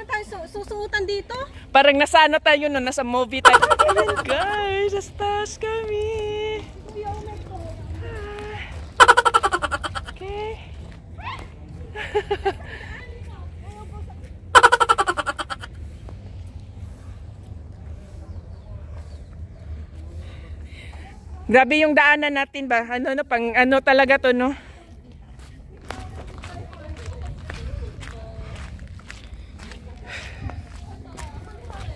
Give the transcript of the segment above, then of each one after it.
naman tayo susuotan dito. Parang nasa ano tayo no, nasa movie tayo. Ayan guys, sa taas kami. Okay. Grabe yung daanan natin ba? Ano pang ano talaga to no?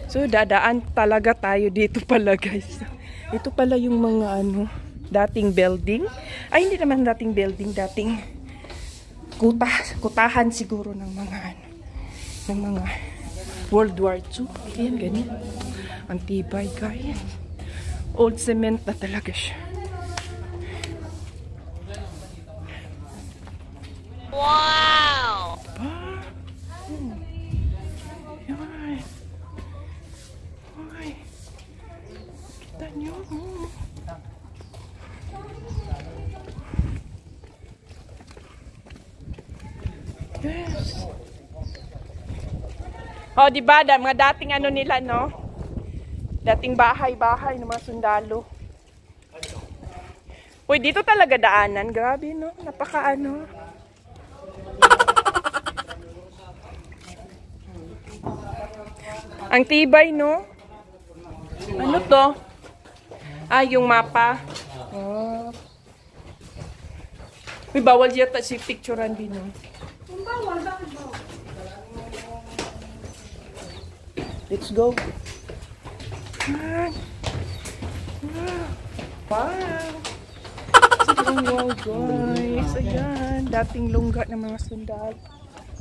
So dadaan talaga tayo dito pala guys. Ito pala yung mga ano, dating building. Ay hindi naman dating building, dating kutahan siguro ng mga ano, ng mga World War II. Ayan ganyan. Ang tibay guys. Old cement na talaga siya. Wow! Yan. Ay. Kita nyo. Yes. Oh, diba? Mga dating ano nila, no? Dating bahay-bahay ng mga sundalo. Uy, dito talaga daanan. Grabe, no? Napaka ano. Ang tibay, no? Ano to? Ah, yung mapa. Oh. Uy, bawal yata si picturean din, no? Bawal, bakit bawal? Let's go. Wow! Sobrang wow guys. Ayan. Dating lungga ng mga sundalo.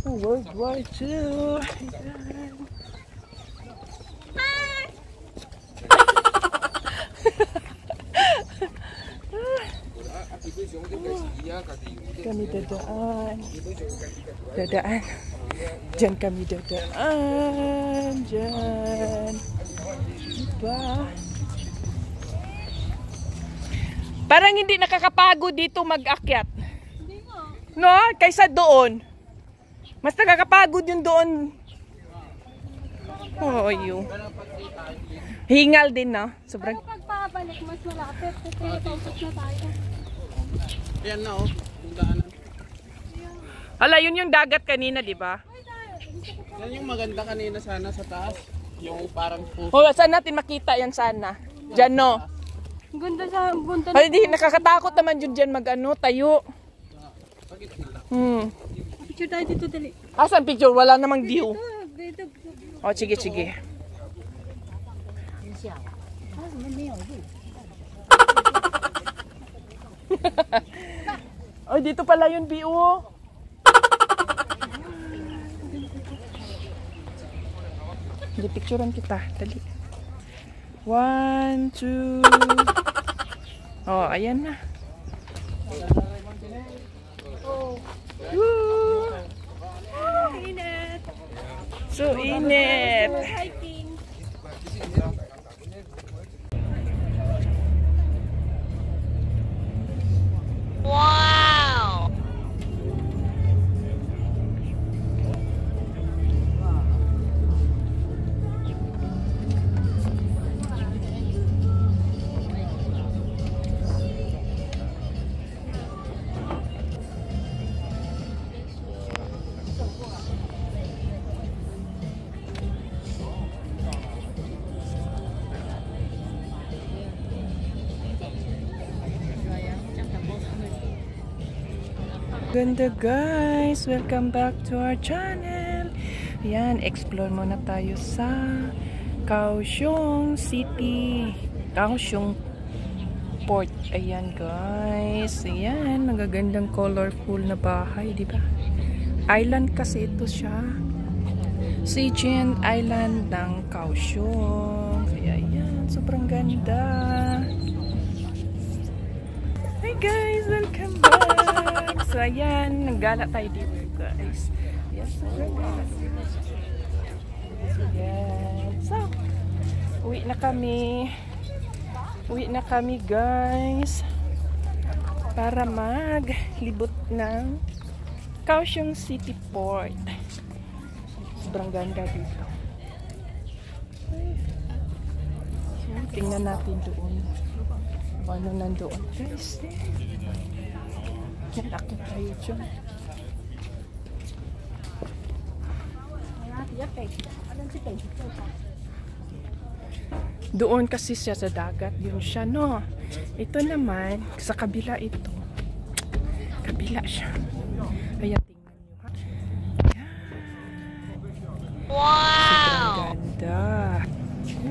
Oh, World War II. Ayan. Kami dadaan. Dadaan. Diyan kami dadaan. Diyan. Diba? Parang hindi nakakapagod dito mag-akyat. Hindi nga. No? Kaysa doon. Mas nakakapagod yung doon. Oh, yun. Hingal din, no? Sobrang... Pero pag pabalik, mas malapit. Kasi pausap na tayo. Ayan na oh, yung daanan. Hala, yun yung dagat kanina, di ba? Yan yung maganda kanina sana sa taas. Yung parang puso. Oh, saan natin makita yan sana? Diyan, no? Ganda sa ganda. Ay, di, nakakatakot naman yun dyan mag-ano, tayo. Picture tayo dito, dali. Asan picture? Wala namang view. Dito. Oh, sige, sige. Ay, dito pala yung view. Hindi, picturean kita. Dali. 1, 2. Oh, ayan na. Woo! Init. So init. Hiking. Wow! Ganda guys! Welcome back to our channel! Ayan, explore muna tayo sa Kaohsiung City. Kaohsiung Port. Ayan guys. Ayan, magagandang colorful na bahay, di ba? Island kasi ito siya. Sichuan Island ng Kaohsiung. Kaya ayan, sobrang ganda. Hi guys! Welcome back! So ayan, naggala tayo dito guys. Yes, sobrang gala. Ayan. So, uwi na kami. Uwi na kami guys. Para maglibot ng Kaohsiung City Port. sobrang ganda dito. So, tingnan natin doon. Ano nandoon, guys? Nakakit tayo dyan. Doon kasi siya sa dagat. Yun siya, no? Ito naman, sa kabila ito. Kabila siya. Kaya tingnan nyo, ha? Yan. Wow! Sobrang ganda.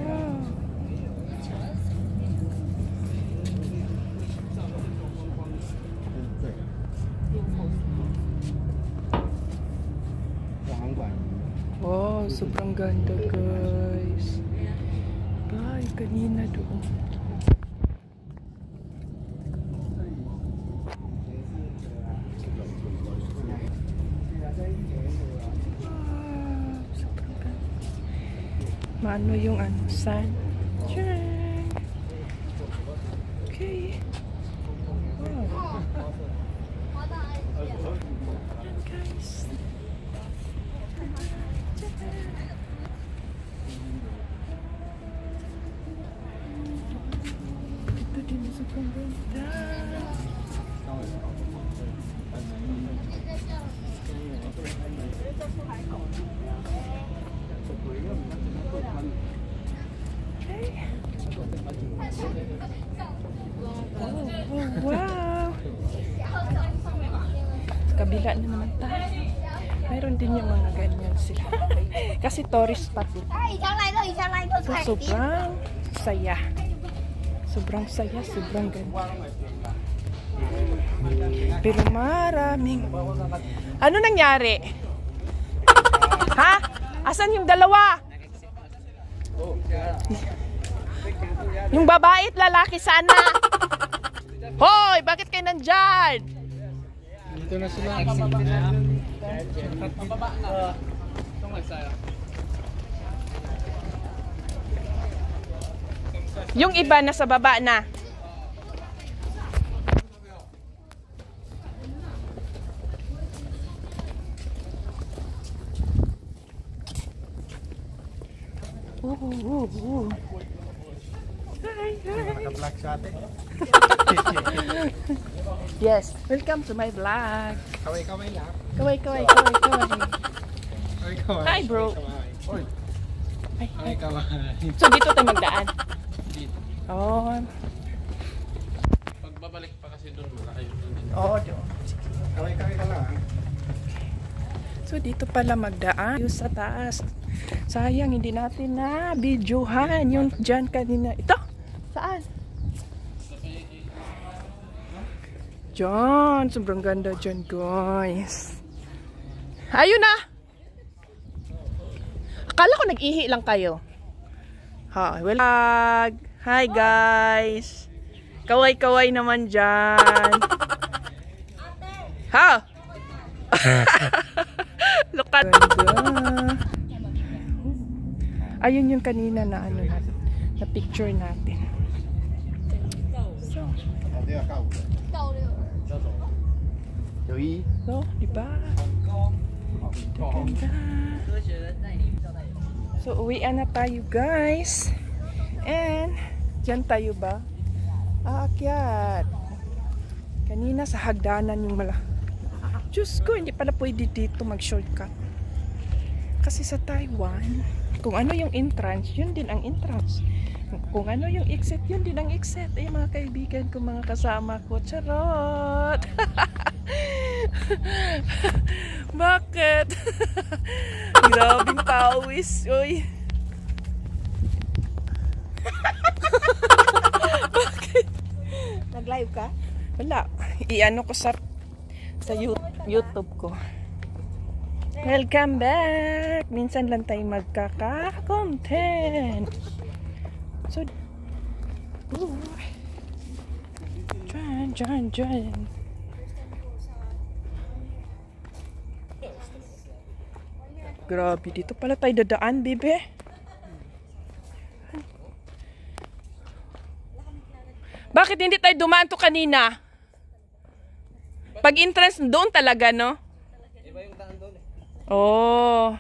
Wow. Wow, sobrang ganda, guys. Ay, kanina doon. Sobrang ganda. Maano yung sun? Tcharam! Okay. Wow. Yan, guys. Ito din sa paganda. Okay. Oh, wow! Kabila na naman tayo. Mayroon din yung mga ganyan sila. Kasi tourist spot din. So, sobrang saya. Sobrang saya, sobrang ganda. Pero maraming... Ano nangyari? Ha? Asan yung dalawa? Yung babae at lalaki sana. Hoy! Bakit kayo nandyan? Dito na sila. Pababa na. Ito magsaya. Yung iba nasa baba na. Hi, hi. Naka-vlog sa atin. Yes, welcome to my vlog. Kaway-kaway lang. Kaway. Kaway-kaway. Hi, bro. Oy. Ay. Kaway-kaway. So, dito tayo magdaan. Dito. Oh. Pagbabalik pa kasi doon malayo. Oo, doon. Kaway-kaway ka lang. So, dito pala magdaan. Yung sa taas. Sayang, hindi natin na videohan yung dyan kanina. Ito! Saan? Dyan. Sobrang ganda dyan, guys. Ayun na! Akala ko nag-ihi lang kayo. Ha, well, hi, guys. Kaway-kaway naman dyan. Ha? Look at ganda. Ayun yung kanina na ano na picture natin. So, so, di ba? Ganda. So, uwian na tayo, guys. And, dyan tayo ba? Aakyat. Kanina sa hagdanan yung Diyos ko, hindi pala pwede dito mag-shortcut. Kasi sa Taiwan, kung ano yung entrance, yun din ang entrance. Kung ano yung exit, yun din ang exit. Eh, mga kaibigan ko, mga kasama ko. Charot! Bakit? Grabing pawis. Uy. Bakit? Nag-live ka? Wala. I-ano ko sa YouTube ko. Welcome back! Minsan lang tayo magkaka-content. So, dyan. Grabe, dito pala tayo dadaan, bebe. Bakit hindi tayo dumaan to kanina? Pag entrance doon talaga, no? Iba yung daan doon eh. Oh.